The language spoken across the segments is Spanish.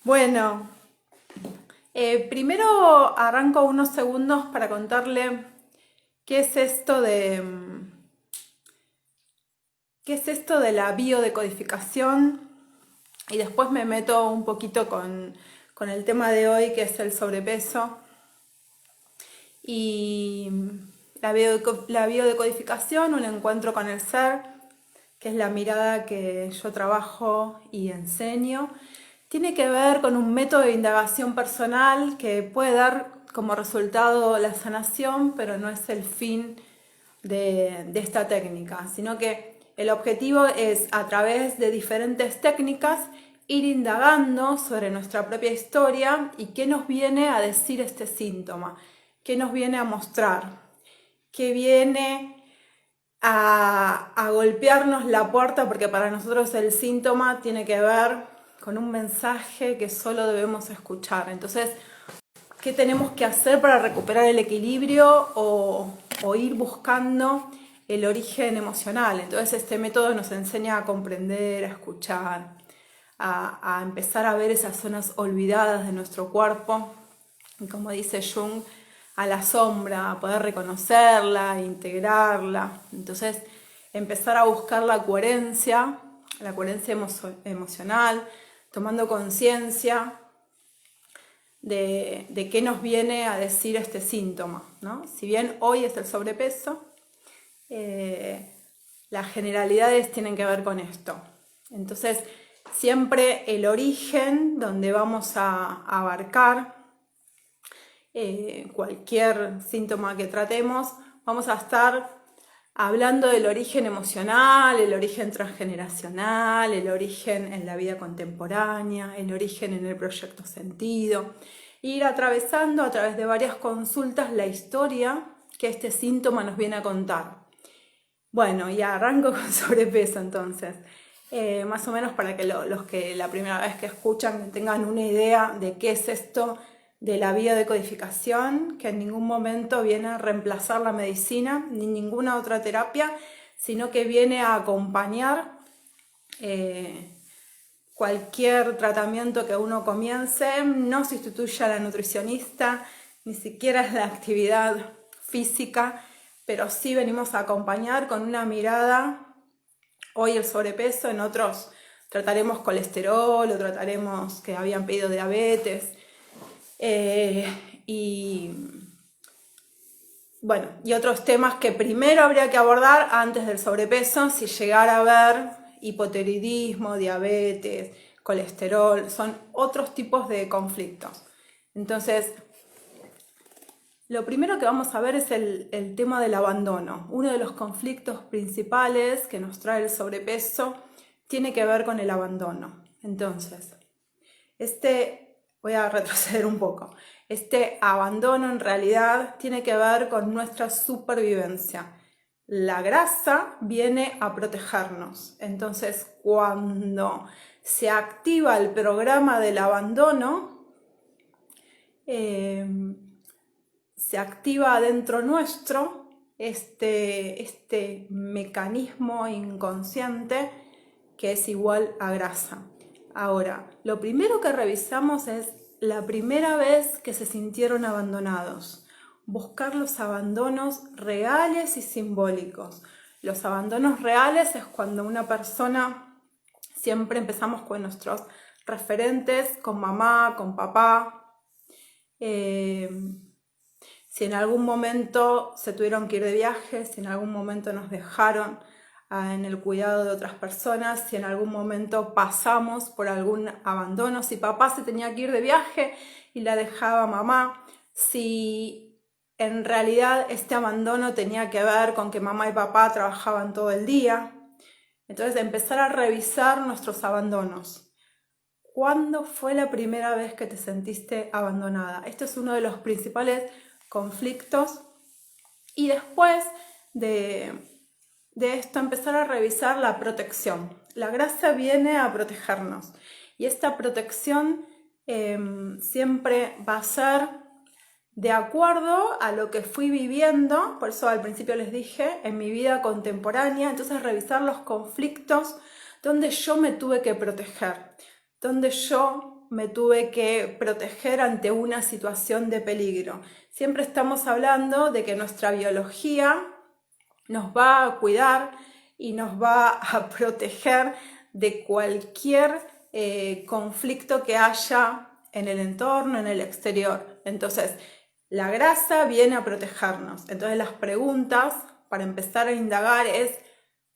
Bueno, primero arranco unos segundos para contarle qué es esto de la biodecodificación y después me meto un poquito con el tema de hoy, que es el sobrepeso. Y la biodecodificación, un encuentro con el ser, que es la mirada que yo trabajo y enseño, tiene que ver con un método de indagación personal que puede dar como resultado la sanación, pero no es el fin de esta técnica, sino que el objetivo es, a través de diferentes técnicas, ir indagando sobre nuestra propia historia y qué nos viene a decir este síntoma, qué nos viene a mostrar, qué viene a golpearnos la puerta, porque para nosotros el síntoma tiene que ver con un mensaje que solo debemos escuchar. Entonces, ¿qué tenemos que hacer para recuperar el equilibrio o ir buscando el origen emocional? Entonces, este método nos enseña a comprender, a escuchar, a empezar a ver esas zonas olvidadas de nuestro cuerpo, y como dice Jung, a la sombra, a poder reconocerla, integrarla. Entonces, empezar a buscar la coherencia emocional, tomando conciencia de qué nos viene a decir este síntoma, ¿no? Si bien hoy es el sobrepeso, las generalidades tienen que ver con esto. Entonces, siempre el origen donde vamos a abarcar cualquier síntoma que tratemos, vamos a estar hablando del origen emocional, el origen transgeneracional, el origen en la vida contemporánea, el origen en el proyecto sentido, ir atravesando a través de varias consultas la historia que este síntoma nos viene a contar. Bueno, y arranco con sobrepeso entonces. Más o menos para que los que la primera vez que escuchan tengan una idea de qué es esto de la biodecodificación, que en ningún momento viene a reemplazar la medicina ni ninguna otra terapia, sino que viene a acompañar cualquier tratamiento que uno comience. No sustituye a la nutricionista, ni siquiera es la actividad física, pero sí venimos a acompañar con una mirada. Hoy el sobrepeso, en otros trataremos colesterol o trataremos que habían pedido diabetes. Y bueno, y otros temas que primero habría que abordar antes del sobrepeso, si llegara a haber hipotiroidismo, diabetes, colesterol, son otros tipos de conflictos. Entonces, lo primero que vamos a ver es el tema del abandono. Uno de los conflictos principales que nos trae el sobrepeso tiene que ver con el abandono. Entonces, voy a retroceder un poco. Este abandono en realidad tiene que ver con nuestra supervivencia. La grasa viene a protegernos. Entonces, cuando se activa el programa del abandono, se activa dentro nuestro este mecanismo inconsciente que es igual a grasa. Ahora, lo primero que revisamos es la primera vez que se sintieron abandonados. Buscar los abandonos reales y simbólicos. Los abandonos reales es cuando una persona, siempre empezamos con nuestros referentes, con mamá, con papá. Si en algún momento se tuvieron que ir de viaje, si en algún momento nos dejaron en el cuidado de otras personas, si en algún momento pasamos por algún abandono, si papá se tenía que ir de viaje y la dejaba mamá, si en realidad este abandono tenía que ver con que mamá y papá trabajaban todo el día. Entonces, empezar a revisar nuestros abandonos. ¿Cuándo fue la primera vez que te sentiste abandonada? Este es uno de los principales conflictos. Y después de esto, empezar a revisar la protección. La grasa viene a protegernos y esta protección siempre va a ser de acuerdo a lo que fui viviendo. Por eso al principio les dije, en mi vida contemporánea. Entonces, revisar los conflictos donde yo me tuve que proteger, donde yo cómo me tuve que proteger ante una situación de peligro. Siempre estamos hablando de que nuestra biología nos va a cuidar y nos va a proteger de cualquier conflicto que haya en el entorno, en el exterior. Entonces, la grasa viene a protegernos. Entonces, las preguntas para empezar a indagar es: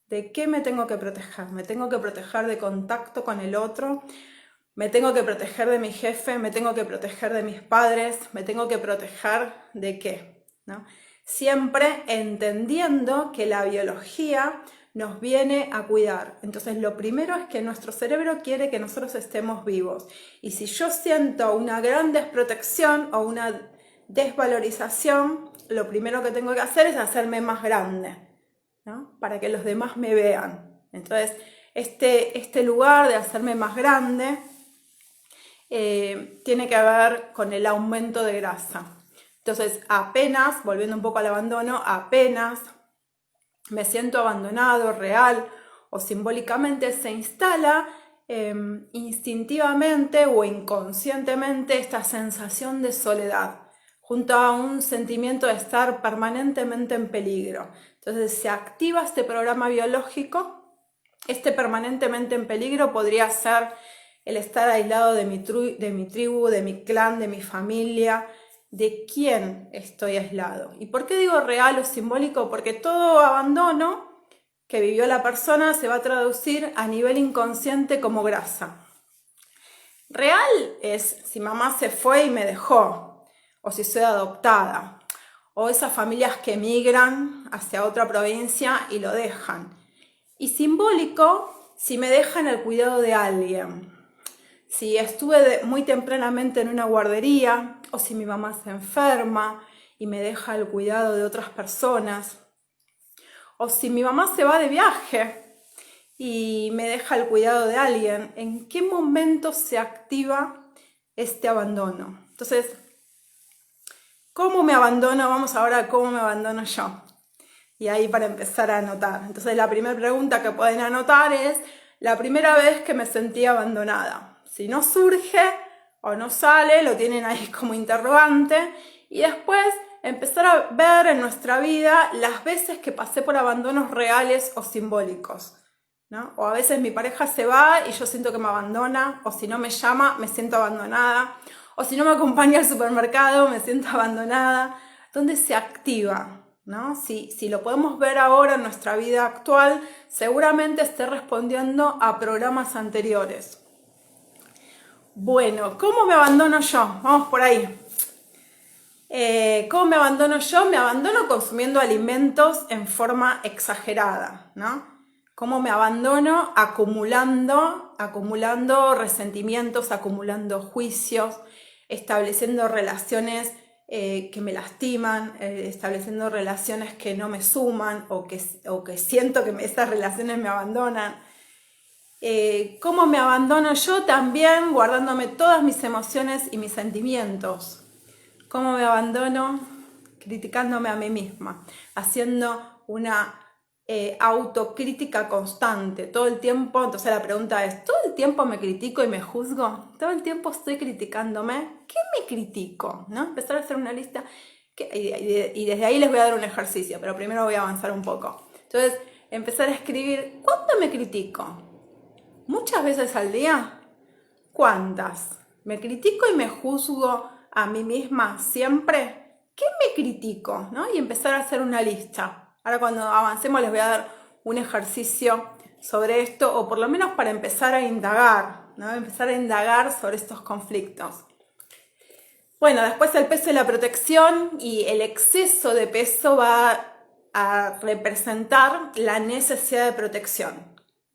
¿de qué me tengo que proteger? ¿Me tengo que proteger de contacto con el otro? ¿Me tengo que proteger de mi jefe? ¿Me tengo que proteger de mis padres? ¿Me tengo que proteger de qué? ¿No? Siempre entendiendo que la biología nos viene a cuidar. Entonces, lo primero es que nuestro cerebro quiere que nosotros estemos vivos. Y si yo siento una gran desprotección o una desvalorización, lo primero que tengo que hacer es hacerme más grande, ¿no? Para que los demás me vean. Entonces, este lugar de hacerme más grande tiene que ver con el aumento de grasa. Entonces, apenas, volviendo un poco al abandono, apenas me siento abandonado, real o simbólicamente, se instala instintivamente o inconscientemente esta sensación de soledad, junto a un sentimiento de estar permanentemente en peligro. Entonces se activa este programa biológico. Este permanentemente en peligro podría ser el estar aislado de mi tribu, de mi clan, de mi familia. ¿De quién estoy aislado? ¿Y por qué digo real o simbólico? Porque todo abandono que vivió la persona se va a traducir a nivel inconsciente como grasa. Real es si mamá se fue y me dejó, o si soy adoptada, o esas familias que emigran hacia otra provincia y lo dejan. Y simbólico, si me dejan el cuidado de alguien. Si estuve muy tempranamente en una guardería, o si mi mamá se enferma y me deja el cuidado de otras personas, o si mi mamá se va de viaje y me deja el cuidado de alguien, ¿en qué momento se activa este abandono? Entonces, ¿cómo me abandono? Vamos ahora a cómo me abandono yo. Y ahí para empezar a anotar. Entonces, la primera pregunta que pueden anotar es la primera vez que me sentí abandonada. Si no surge o no sale, lo tienen ahí como interrogante. Y después empezar a ver en nuestra vida las veces que pasé por abandonos reales o simbólicos, ¿no? O a veces mi pareja se va y yo siento que me abandona, o si no me llama, me siento abandonada, o si no me acompaña al supermercado, me siento abandonada. ¿Dónde se activa? ¿No? Si lo podemos ver ahora en nuestra vida actual, seguramente esté respondiendo a programas anteriores. Bueno, ¿cómo me abandono yo? Vamos por ahí. ¿Cómo me abandono yo? Me abandono consumiendo alimentos en forma exagerada, ¿no? ¿Cómo me abandono? Acumulando resentimientos, acumulando juicios, estableciendo relaciones que me lastiman, estableciendo relaciones que no me suman o que siento que esas relaciones me abandonan. ¿Cómo me abandono yo? También guardándome todas mis emociones y mis sentimientos. ¿Cómo me abandono? Criticándome a mí misma, haciendo una autocrítica constante, todo el tiempo. Entonces la pregunta es, ¿todo el tiempo me critico y me juzgo? ¿Todo el tiempo estoy criticándome? ¿Qué me critico? ¿No? Empezar a hacer una lista y desde ahí les voy a dar un ejercicio, pero primero voy a avanzar un poco. Entonces, empezar a escribir, ¿cuánto me critico? ¿Muchas veces al día? ¿Cuántas? ¿Me critico y me juzgo a mí misma siempre? ¿Qué me critico? ¿No? Y empezar a hacer una lista. Ahora cuando avancemos les voy a dar un ejercicio sobre esto, o por lo menos para empezar a indagar, ¿no? Empezar a indagar sobre estos conflictos. Bueno, después el peso y la protección, y el exceso de peso va a representar la necesidad de protección.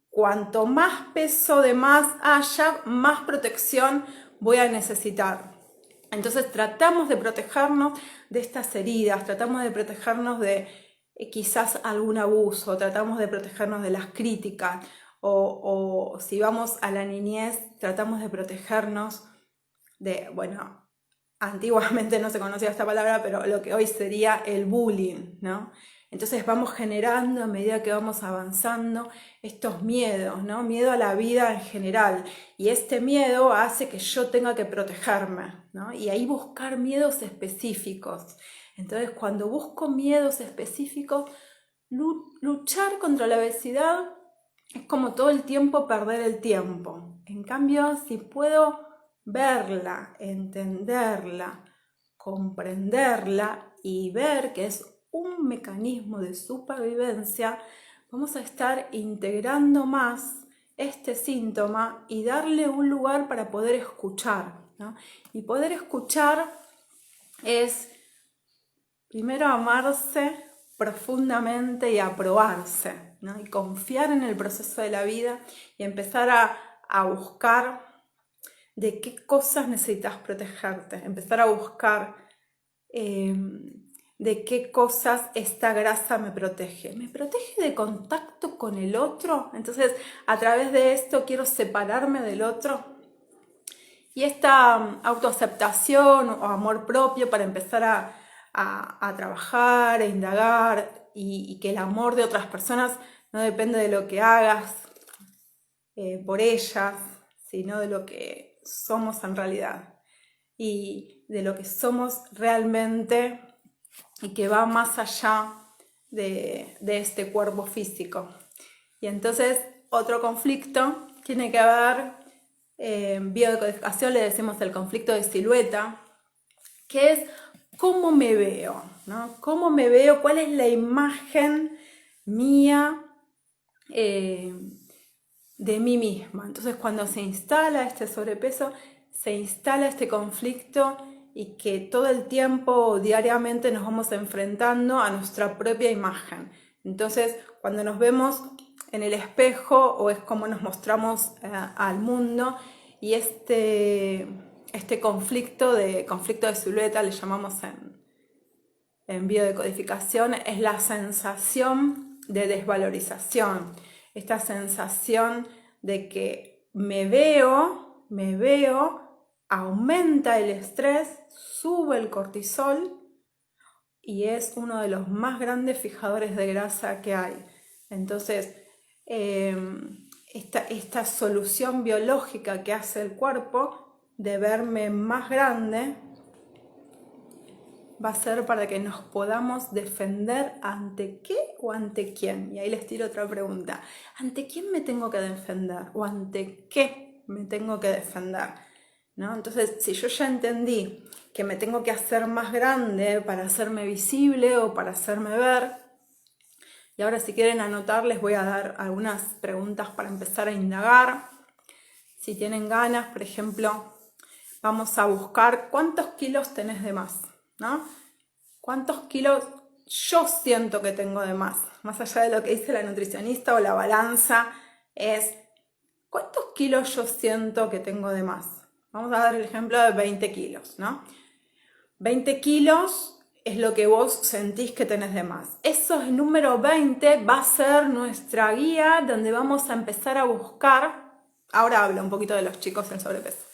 Cuanto más peso de más haya, más protección voy a necesitar. Entonces tratamos de protegernos de estas heridas, tratamos de protegernos de quizás algún abuso, tratamos de protegernos de las críticas, o si vamos a la niñez, tratamos de protegernos de, bueno, antiguamente no se conocía esta palabra, pero lo que hoy sería el bullying, ¿no? Entonces vamos generando a medida que vamos avanzando estos miedos, ¿no? Miedo a la vida en general. Y este miedo hace que yo tenga que protegerme, ¿no? Y ahí buscar miedos específicos. Entonces cuando busco miedos específicos, luchar contra la obesidad es como todo el tiempo perder el tiempo. En cambio, si puedo verla, entenderla, comprenderla y ver que es un mecanismo de supervivencia, vamos a estar integrando más este síntoma y darle un lugar para poder escuchar, ¿no? Y poder escuchar es primero amarse profundamente y aprobarse, ¿no? Y confiar en el proceso de la vida y empezar a buscar de qué cosas necesitas protegerte, empezar a buscar de qué cosas esta grasa me protege. ¿Me protege de contacto con el otro? Entonces, a través de esto quiero separarme del otro. Y esta autoaceptación o amor propio para empezar a trabajar, a indagar y que el amor de otras personas no depende de lo que hagas por ellas, sino de lo que somos en realidad y de lo que somos realmente y que va más allá de este cuerpo físico. Y entonces otro conflicto tiene que ver, en biodecodificación le decimos el conflicto de silueta, que es cómo me veo, ¿no? ¿Cómo me veo? ¿Cuál es la imagen mía de mí misma? Entonces cuando se instala este sobrepeso, se instala este conflicto y que todo el tiempo, diariamente, nos vamos enfrentando a nuestra propia imagen. Entonces, cuando nos vemos en el espejo, o es como nos mostramos al mundo, y este conflicto de silueta, le llamamos en biodecodificación, es la sensación de desvalorización, esta sensación de que me veo, aumenta el estrés, sube el cortisol y es uno de los más grandes fijadores de grasa que hay. Entonces, esta solución biológica que hace el cuerpo de verme más grande va a ser para que nos podamos defender ante qué o ante quién. Y ahí les tiro otra pregunta. ¿Ante quién me tengo que defender? ¿O ante qué me tengo que defender? ¿No? Entonces, si yo ya entendí que me tengo que hacer más grande para hacerme visible o para hacerme ver, y ahora si quieren anotar les voy a dar algunas preguntas para empezar a indagar. Si tienen ganas, por ejemplo, vamos a buscar cuántos kilos tenés de más, ¿no? ¿Cuántos kilos yo siento que tengo de más? Más allá de lo que dice la nutricionista o la balanza, es ¿cuántos kilos yo siento que tengo de más? Vamos a dar el ejemplo de 20 kilos, ¿no? 20 kilos es lo que vos sentís que tenés de más. Eso, el número 20, va a ser nuestra guía donde vamos a empezar a buscar. Ahora hablo un poquito de los chicos en sobrepeso.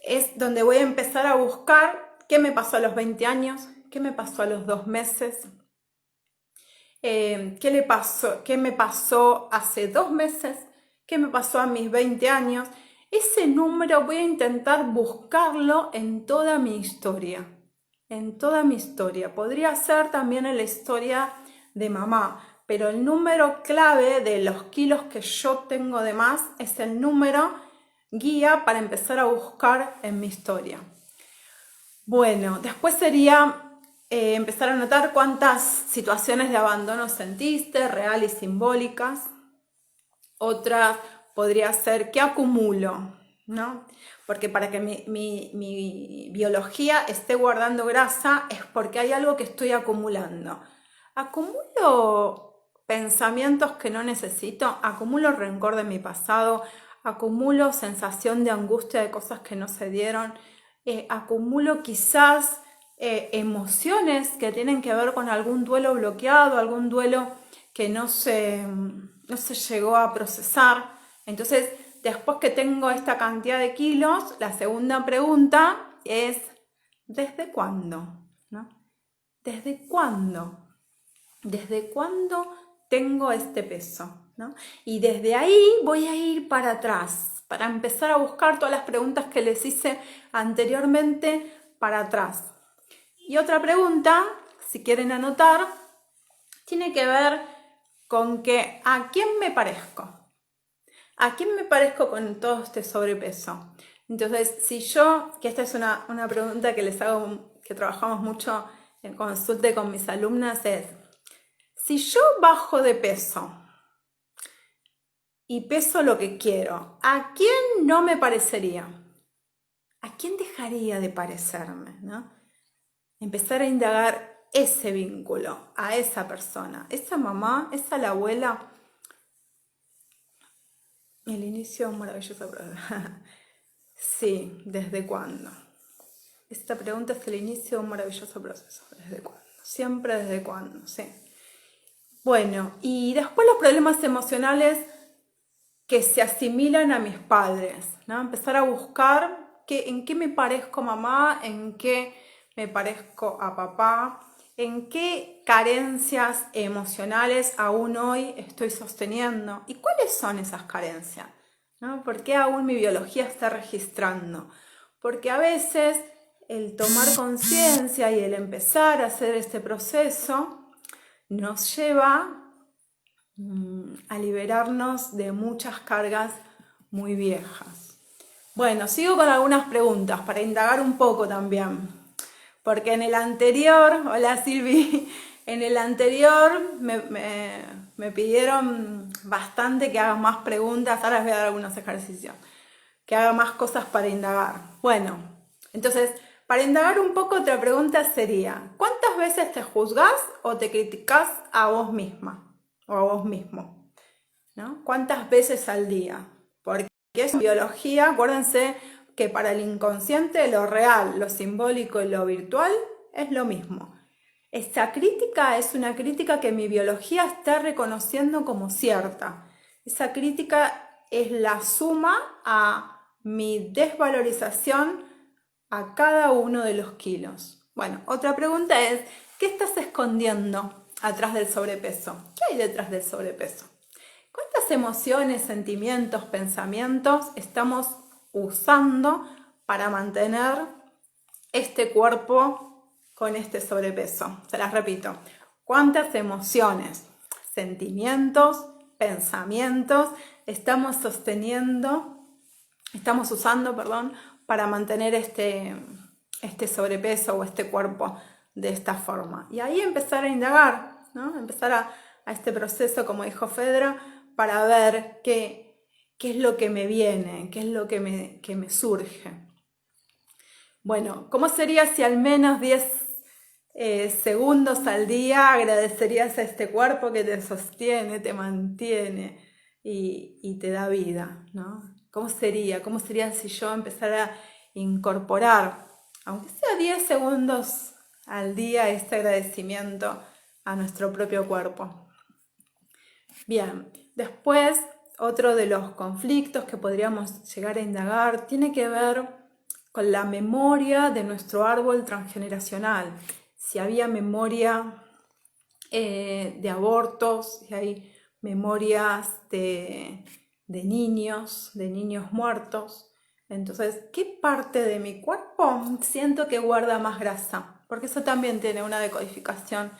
Es donde voy a empezar a buscar qué me pasó a los 20 años, qué me pasó a los 2 meses, qué me pasó hace 2 meses, qué me pasó a mis 20 años. Ese número voy a intentar buscarlo en toda mi historia. En toda mi historia. Podría ser también en la historia de mamá, pero el número clave de los kilos que yo tengo de más es el número guía para empezar a buscar en mi historia. Bueno, después sería empezar a notar cuántas situaciones de abandono sentiste, real y simbólicas. Otra podría ser qué acumulo, ¿no? Porque para que mi biología esté guardando grasa es porque hay algo que estoy acumulando. ¿Acumulo pensamientos que no necesito? ¿Acumulo rencor de mi pasado? ¿Acumulo sensación de angustia de cosas que no se dieron? ¿Acumulo quizás emociones que tienen que ver con algún duelo bloqueado, algún duelo que no se llegó a procesar? Entonces, después que tengo esta cantidad de kilos, la segunda pregunta es ¿desde cuándo? ¿No? ¿Desde cuándo? ¿Desde cuándo tengo este peso? ¿No? Y desde ahí voy a ir para atrás, para empezar a buscar todas las preguntas que les hice anteriormente para atrás. Y otra pregunta, si quieren anotar, tiene que ver con que ¿a quién me parezco? ¿A quién me parezco con todo este sobrepeso? Entonces, si yo, que esta es una pregunta que les hago, que trabajamos mucho en consulta con mis alumnas, es, si yo bajo de peso y peso lo que quiero, ¿a quién no me parecería? ¿A quién dejaría de parecerme? ¿No? Empezar a indagar ese vínculo a esa persona, esa mamá, esa la abuela. El inicio es un maravilloso proceso. Sí, ¿desde cuándo? Esta pregunta es el inicio de un maravilloso proceso. ¿Desde cuándo? Siempre desde cuándo, sí. Bueno, y después los problemas emocionales que se asimilan a mis padres, ¿no? Empezar a buscar en qué me parezco a mamá, en qué me parezco a papá, en qué carencias emocionales aún hoy estoy sosteniendo y cuáles son esas carencias, ¿no? ¿Por qué aún mi biología está registrando? Porque a veces el tomar conciencia y el empezar a hacer este proceso nos lleva a liberarnos de muchas cargas muy viejas. Bueno, sigo con algunas preguntas para indagar un poco también, porque en el anterior, hola Silvi, en el anterior me pidieron bastante que haga más preguntas, ahora les voy a dar algunos ejercicios, que haga más cosas para indagar. Bueno, entonces, para indagar un poco, otra pregunta sería, ¿cuántas veces te juzgás o te criticás a vos misma o a vos mismo? ¿No? ¿Cuántas veces al día? Porque es biología, acuérdense que para el inconsciente lo real, lo simbólico y lo virtual es lo mismo. Esta crítica es una crítica que mi biología está reconociendo como cierta. Esa crítica es la suma a mi desvalorización a cada uno de los kilos. Bueno, otra pregunta es, ¿qué estás escondiendo atrás del sobrepeso? ¿Qué hay detrás del sobrepeso? ¿Cuántas emociones, sentimientos, pensamientos estamos usando para mantener este cuerpo con este sobrepeso? Se las repito. ¿Cuántas emociones, sentimientos, pensamientos estamos usando, para mantener este sobrepeso o este cuerpo de esta forma? Y ahí empezar a indagar, ¿no? Empezar a este proceso, como dijo Fedra, para ver qué es lo que me viene, qué es lo que me surge. Bueno, ¿cómo sería si al menos 10 segundos al día agradecerías a este cuerpo que te sostiene, te mantiene y te da vida, ¿no? ¿Cómo sería? ¿Cómo sería si yo empezara a incorporar, aunque sea 10 segundos al día, este agradecimiento a nuestro propio cuerpo? Bien, después otro de los conflictos que podríamos llegar a indagar tiene que ver con la memoria de nuestro árbol transgeneracional. Si había memoria de abortos, si hay memorias de niños muertos. Entonces, ¿qué parte de mi cuerpo siento que guarda más grasa? Porque eso también tiene una decodificación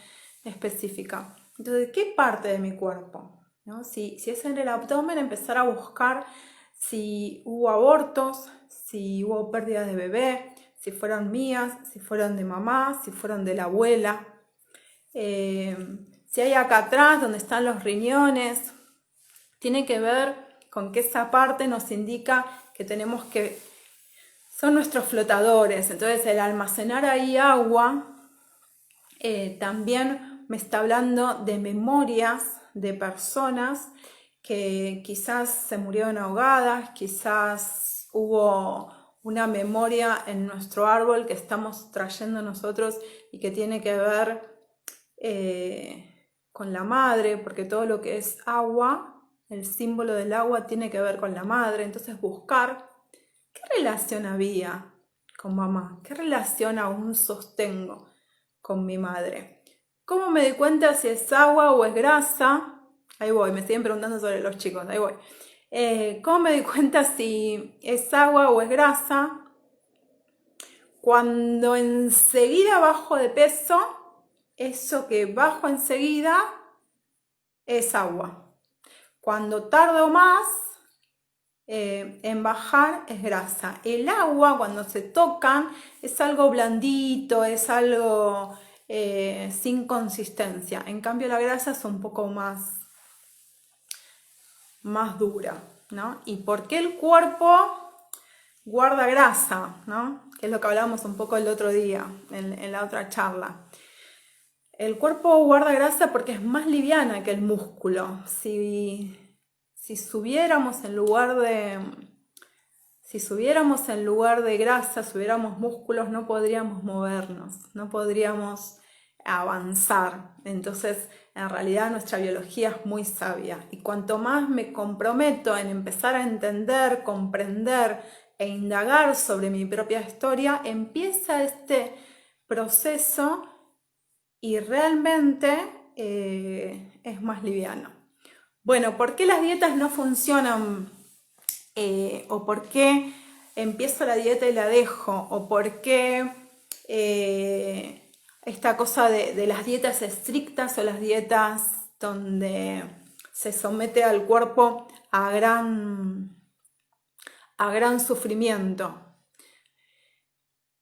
específica. Entonces, ¿qué parte de mi cuerpo? ¿No? Si es en el abdomen, empezar a buscar si hubo abortos, si hubo pérdidas de bebé, si fueron mías, si fueron de mamá, si fueron de la abuela. Si hay acá atrás donde están los riñones, tiene que ver con que esa parte nos indica que tenemos que, son nuestros flotadores, entonces el almacenar ahí agua también me está hablando de memorias de personas que quizás se murieron ahogadas, quizás hubo una memoria en nuestro árbol que estamos trayendo nosotros y que tiene que ver con la madre, porque todo lo que es agua, el símbolo del agua tiene que ver con la madre. Entonces buscar qué relación había con mamá, qué relación aún sostengo con mi madre. ¿Cómo me doy cuenta si es agua o es grasa? Ahí voy, me siguen preguntando sobre los chicos, ahí voy. ¿Cómo me doy cuenta si es agua o es grasa? Cuando enseguida bajo de peso, eso que bajo enseguida es agua. Cuando tardo más en bajar es grasa. El agua, cuando se tocan, es algo blandito, es algo sin consistencia. En cambio la grasa es un poco más dura, ¿no? ¿Y por qué el cuerpo guarda grasa, ¿no? Que es lo que hablábamos un poco el otro día, en la otra charla. El cuerpo guarda grasa porque es más liviana que el músculo. Si subiéramos en lugar de grasa, si hubiéramos músculos, no podríamos movernos, no podríamos avanzar. Entonces, en realidad nuestra biología es muy sabia. Y cuanto más me comprometo en empezar a entender, comprender e indagar sobre mi propia historia, empieza este proceso y realmente es más liviano. Bueno, ¿por qué las dietas no funcionan? ¿O por qué empiezo la dieta y la dejo? ¿O por qué esta cosa de las dietas estrictas o las dietas donde se somete al cuerpo a gran sufrimiento?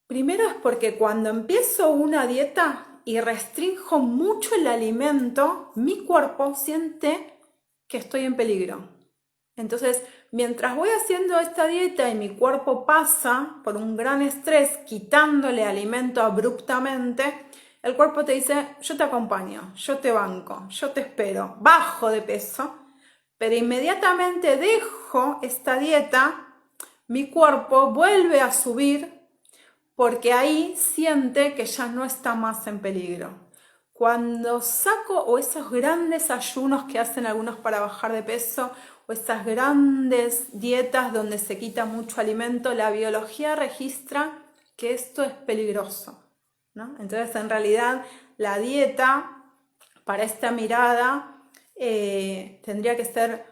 Primero es porque cuando empiezo una dieta y restrinjo mucho el alimento, mi cuerpo siente que estoy en peligro. Entonces, mientras voy haciendo esta dieta y mi cuerpo pasa por un gran estrés, quitándole alimento abruptamente, el cuerpo te dice, yo te acompaño, yo te banco, yo te espero, bajo de peso, pero inmediatamente dejo esta dieta, mi cuerpo vuelve a subir porque ahí siente que ya no está más en peligro. Cuando saco o esos grandes ayunos que hacen algunos para bajar de peso o esas grandes dietas donde se quita mucho alimento, la biología registra que esto es peligroso, ¿no? Entonces, en realidad, la dieta para esta mirada tendría que ser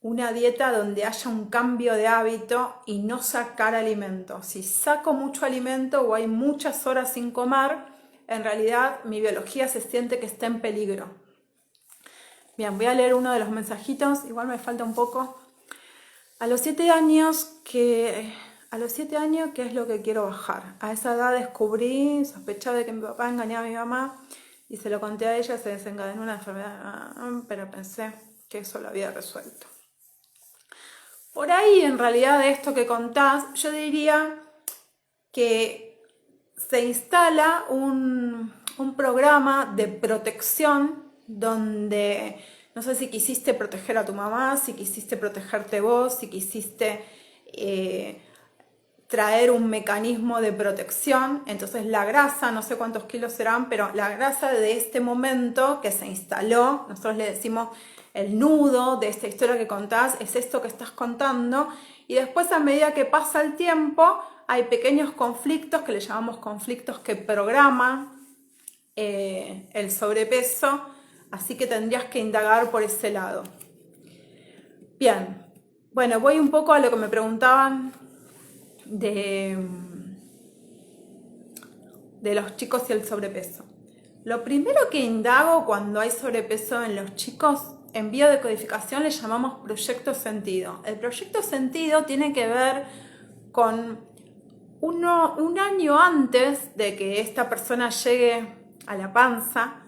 una dieta donde haya un cambio de hábito y no sacar alimento. Si saco mucho alimento o hay muchas horas sin comer, en realidad mi biología se siente que está en peligro. Bien, voy a leer uno de los mensajitos, igual me falta un poco. A los 7 años, ¿qué es lo que quiero bajar? A esa edad descubrí, sospechaba de que mi papá engañaba a mi mamá y se lo conté a ella, se desencadenó una enfermedad, pero pensé que eso lo había resuelto. Por ahí, en realidad, de esto que contás, yo diría que se instala un programa de protección donde, no sé si quisiste proteger a tu mamá, si quisiste protegerte vos, si quisiste traer un mecanismo de protección. Entonces la grasa, no sé cuántos kilos serán, pero la grasa de este momento que se instaló, nosotros le decimos el nudo de esta historia que contás, es esto que estás contando, y después a medida que pasa el tiempo hay pequeños conflictos que le llamamos conflictos que programan el sobrepeso, así que tendrías que indagar por ese lado. Bien, bueno, voy un poco a lo que me preguntaban de los chicos y el sobrepeso. Lo primero que indago cuando hay sobrepeso en los chicos, en biodecodificación le llamamos proyecto sentido. El proyecto sentido tiene que ver con un año antes de que esta persona llegue a la panza,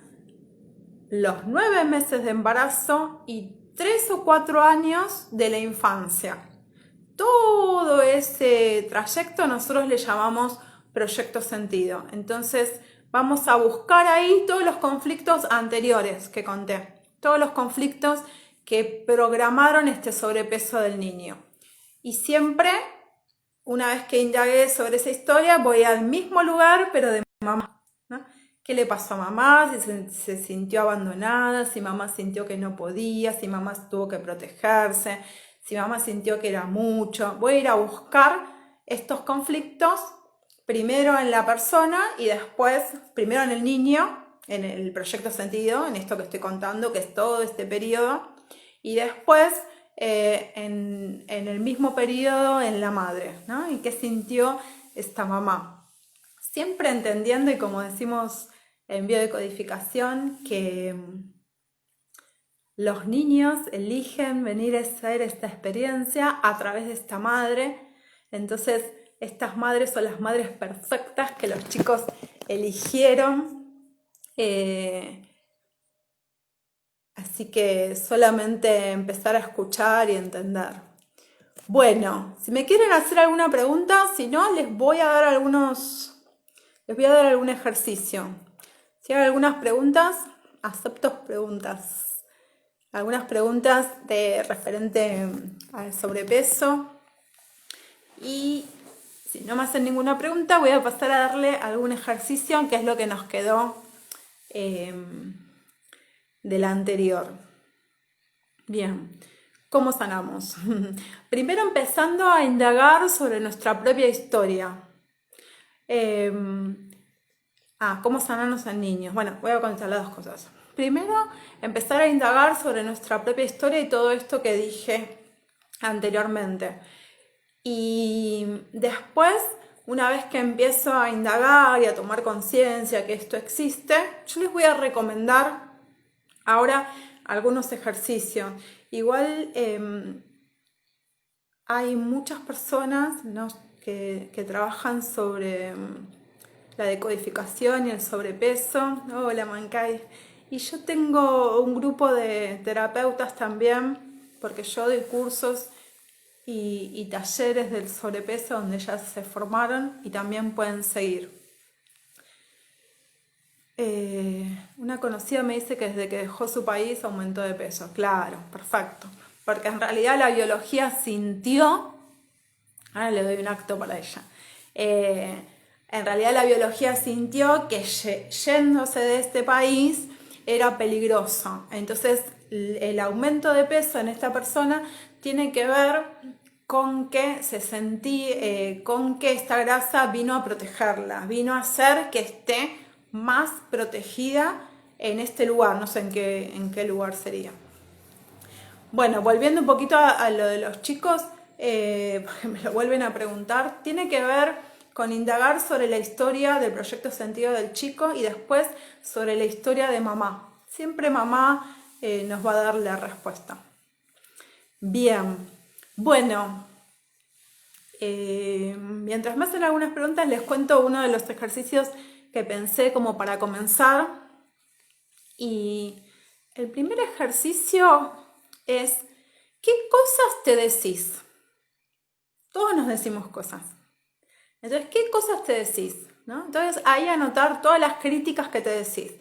los 9 meses de embarazo y 3 o 4 años de la infancia. Todo ese trayecto nosotros le llamamos proyecto sentido. Entonces vamos a buscar ahí todos los conflictos anteriores que conté, todos los conflictos que programaron este sobrepeso del niño. Y siempre, una vez que indagué sobre esa historia, voy al mismo lugar, pero de mamá, ¿no? ¿Qué le pasó a mamá? Si se sintió abandonada, si mamá sintió que no podía, si mamá tuvo que protegerse, si mamá sintió que era mucho. Voy a ir a buscar estos conflictos primero en la persona y después, primero en el niño, en el proyecto sentido, en esto que estoy contando, que es todo este periodo, y después en el mismo periodo en la madre, ¿no? Y qué sintió esta mamá. Siempre entendiendo, y como decimos en biodecodificación, que los niños eligen venir a hacer esta experiencia a través de esta madre. Entonces, estas madres son las madres perfectas que los chicos eligieron. Así que solamente empezar a escuchar y entender. Bueno, si me quieren hacer alguna pregunta, si no, les voy a dar algún ejercicio. Si hay algunas preguntas, acepto preguntas. Algunas preguntas de referente al sobrepeso. Y si no me hacen ninguna pregunta, voy a pasar a darle algún ejercicio, que es lo que nos quedó de la anterior. Bien, ¿cómo sanamos? Primero empezando a indagar sobre nuestra propia historia. ¿Cómo sanarnos en niños? Bueno, voy a contar las dos cosas. Primero, empezar a indagar sobre nuestra propia historia y todo esto que dije anteriormente. Y después, una vez que empiezo a indagar y a tomar conciencia que esto existe, yo les voy a recomendar ahora algunos ejercicios. Igual hay muchas personas, ¿no?, que trabajan sobre la decodificación y el sobrepeso. Hola, Mancay. Y yo tengo un grupo de terapeutas también, porque yo doy cursos y talleres del sobrepeso donde ya se formaron y también pueden seguir. Una conocida me dice que desde que dejó su país aumentó de peso. Claro, perfecto. Porque en realidad la biología sintió, ahora le doy un acto para ella, en realidad la biología sintió que yéndose de este país era peligroso. Entonces el aumento de peso en esta persona tiene que ver con que con que esta grasa vino a protegerla, vino a hacer que esté más protegida en este lugar, no sé en qué lugar sería. Bueno, volviendo un poquito a lo de los chicos, porque me lo vuelven a preguntar, tiene que ver con indagar sobre la historia del proyecto sentido del chico y después sobre la historia de mamá. Siempre mamá nos va a dar la respuesta. Bien, bueno, mientras me hacen algunas preguntas les cuento uno de los ejercicios que pensé como para comenzar. Y el primer ejercicio es, ¿qué cosas te decís? Todos nos decimos cosas. Entonces, ¿qué cosas te decís? ¿No? Entonces, ahí anotar todas las críticas que te decís,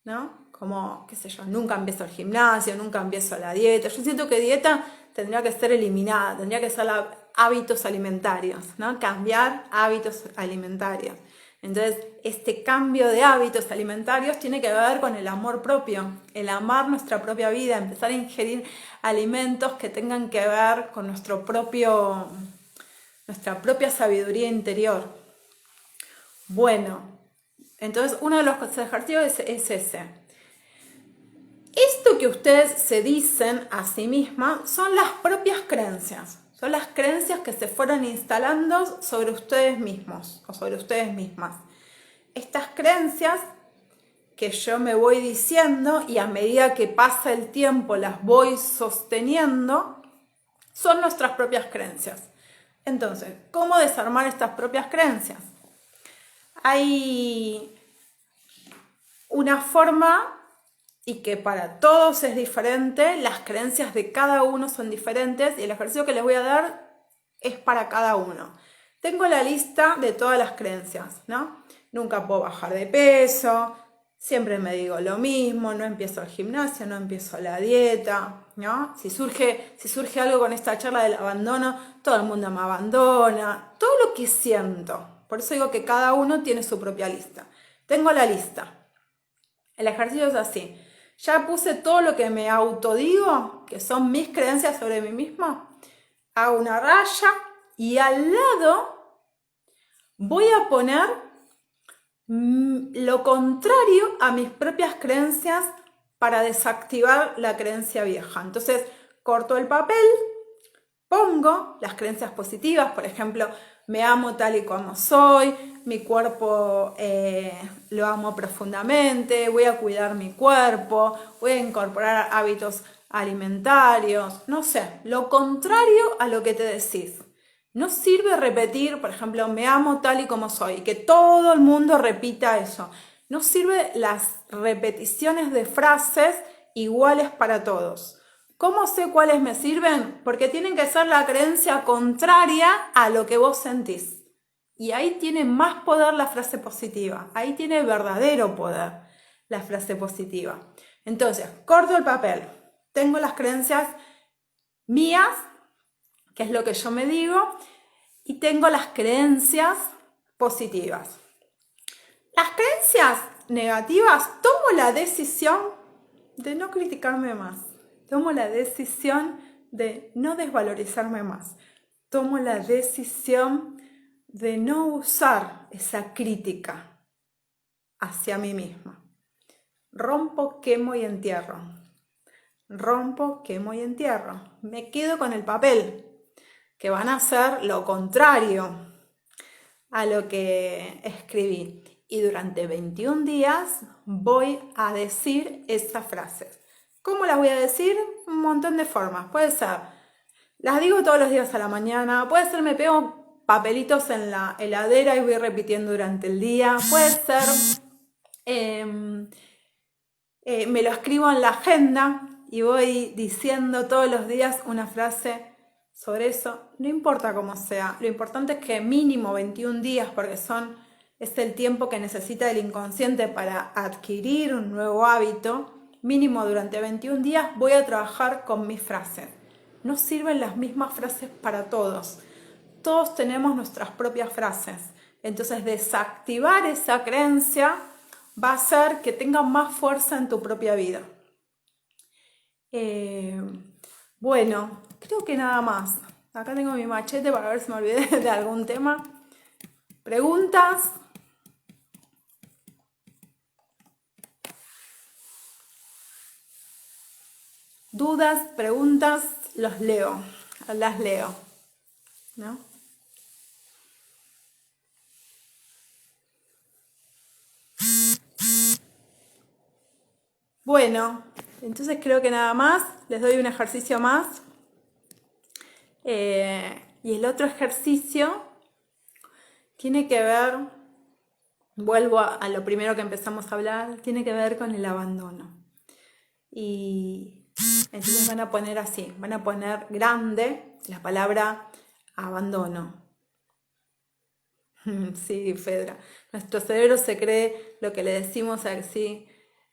¿no? Como, qué sé yo, nunca empiezo el gimnasio, nunca empiezo la dieta. Yo siento que dieta tendría que ser eliminada, tendría que ser hábitos alimentarios, ¿no? Cambiar hábitos alimentarios. Entonces, este cambio de hábitos alimentarios tiene que ver con el amor propio, el amar nuestra propia vida, empezar a ingerir alimentos que tengan que ver con nuestra propia sabiduría interior. Bueno, entonces uno de los ejercicios es ese. Esto que ustedes se dicen a sí mismas son las propias creencias. Son las creencias que se fueron instalando sobre ustedes mismos o sobre ustedes mismas. Estas creencias que yo me voy diciendo y a medida que pasa el tiempo las voy sosteniendo, son nuestras propias creencias. Entonces, ¿cómo desarmar estas propias creencias? Hay una forma, y que para todos es diferente, las creencias de cada uno son diferentes y el ejercicio que les voy a dar es para cada uno. Tengo la lista de todas las creencias, ¿no? Nunca puedo bajar de peso, siempre me digo lo mismo, no empiezo el gimnasio, no empiezo la dieta, ¿no? Si surge algo con esta charla del abandono, todo el mundo me abandona, todo lo que siento. Por eso digo que cada uno tiene su propia lista. Tengo la lista. El ejercicio es así. Ya puse todo lo que me autodigo, que son mis creencias sobre mí mismo. Hago una raya y al lado voy a poner lo contrario a mis propias creencias para desactivar la creencia vieja. Entonces, corto el papel, pongo las creencias positivas, por ejemplo, me amo tal y como soy, mi cuerpo lo amo profundamente, voy a cuidar mi cuerpo, voy a incorporar hábitos alimentarios, no sé, lo contrario a lo que te decís. No sirve repetir, por ejemplo, me amo tal y como soy, y que todo el mundo repita eso. No sirve las repeticiones de frases iguales para todos. ¿Cómo sé cuáles me sirven? Porque tienen que ser la creencia contraria a lo que vos sentís. Y ahí tiene más poder la frase positiva. Ahí tiene verdadero poder la frase positiva. Entonces, corto el papel. Tengo las creencias mías, que es lo que yo me digo, y tengo las creencias positivas. Las creencias negativas, tomo la decisión de no criticarme más. Tomo la decisión de no desvalorizarme más. Tomo la decisión de no usar esa crítica hacia mí misma. Rompo, quemo y entierro. Rompo, quemo y entierro. Me quedo con el papel, que van a ser lo contrario a lo que escribí. Y durante 21 días voy a decir esas frases. ¿Cómo las voy a decir? Un montón de formas. Puede ser, las digo todos los días a la mañana. Puede ser, me pego papelitos en la heladera y voy repitiendo durante el día. Puede ser, me lo escribo en la agenda y voy diciendo todos los días una frase sobre eso. No importa cómo sea. Lo importante es que mínimo 21 días, porque es el tiempo que necesita el inconsciente para adquirir un nuevo hábito. Mínimo durante 21 días voy a trabajar con mis frases. No sirven las mismas frases para todos. Todos tenemos nuestras propias frases. Entonces, desactivar esa creencia va a hacer que tenga más fuerza en tu propia vida. Bueno, creo que nada más. Acá tengo mi machete para ver si me olvidé de algún tema. ¿Preguntas? Dudas, preguntas, las leo, ¿no? Bueno, entonces creo que nada más, les doy un ejercicio más. Y el otro ejercicio tiene que ver, vuelvo a lo primero que empezamos a hablar, tiene que ver con el abandono. Y entonces van a poner así, van a poner grande la palabra abandono. Sí, Fedra, nuestro cerebro se cree lo que le decimos así,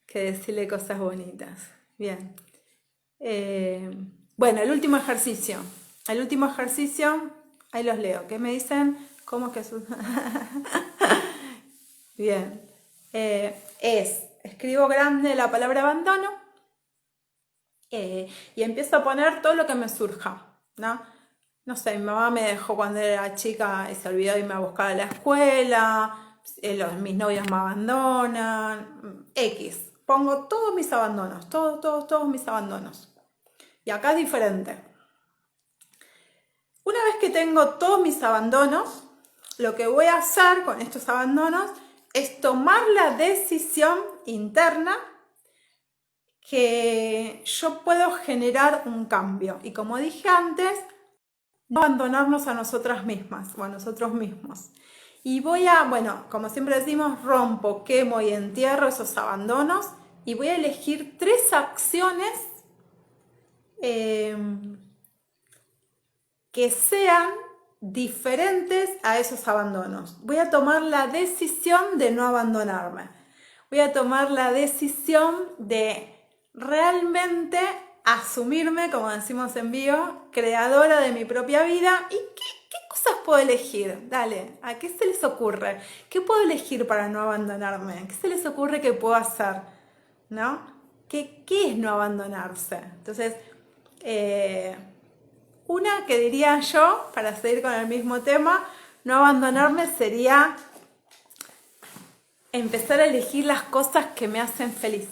que decirle cosas bonitas. Bien. Bueno, el último ejercicio. Ahí los leo. ¿Qué me dicen? ¿Cómo es que Bien. Escribo grande la palabra abandono y empiezo a poner todo lo que me surja, ¿no? No sé, mi mamá me dejó cuando era chica y se olvidó de irme a buscar a la escuela, mis novios me abandonan, X. Pongo todos mis abandonos, todos mis abandonos. Y acá es diferente. Una vez que tengo todos mis abandonos, lo que voy a hacer con estos abandonos es tomar la decisión interna que yo puedo generar un cambio. Y como dije antes, no abandonarnos a nosotras mismas o a nosotros mismos. Y bueno, como siempre decimos, rompo, quemo y entierro esos abandonos y voy a elegir 3 acciones que sean diferentes a esos abandonos. Voy a tomar la decisión de no abandonarme. Voy a tomar la decisión de realmente asumirme, como decimos en bio, creadora de mi propia vida. ¿Y qué cosas puedo elegir? Dale, ¿a qué se les ocurre? ¿Qué puedo elegir para no abandonarme? ¿Qué se les ocurre que puedo hacer? ¿No? ¿Qué es no abandonarse? Entonces, una que diría yo, para seguir con el mismo tema, No abandonarme sería empezar a elegir las cosas que me hacen feliz.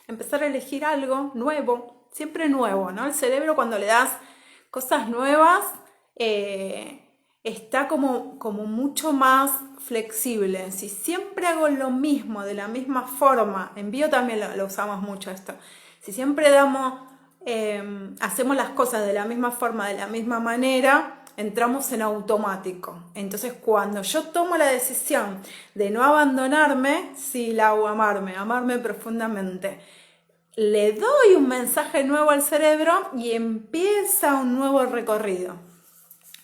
Empezar a elegir algo nuevo, siempre nuevo, ¿no? El cerebro cuando le das cosas nuevas está como mucho más flexible. Si siempre hago lo mismo, de la misma forma, en bio también lo usamos mucho esto. Si siempre hacemos las cosas de la misma forma, de la misma manera, entramos en automático. Entonces cuando yo tomo la decisión de no abandonarme, sí la hago amarme profundamente. Le doy un mensaje nuevo al cerebro y empieza un nuevo recorrido.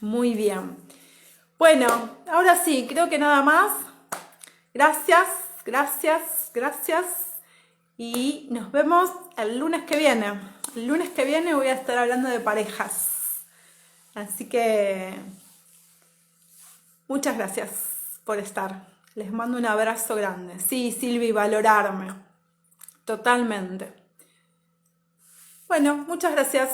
Muy bien. Bueno, ahora sí, creo que nada más. Gracias. Y nos vemos el lunes que viene. El lunes que viene voy a estar hablando de parejas. Así que muchas gracias por estar. Les mando un abrazo grande. Sí, Silvi, valorarme. Totalmente. Bueno, muchas gracias.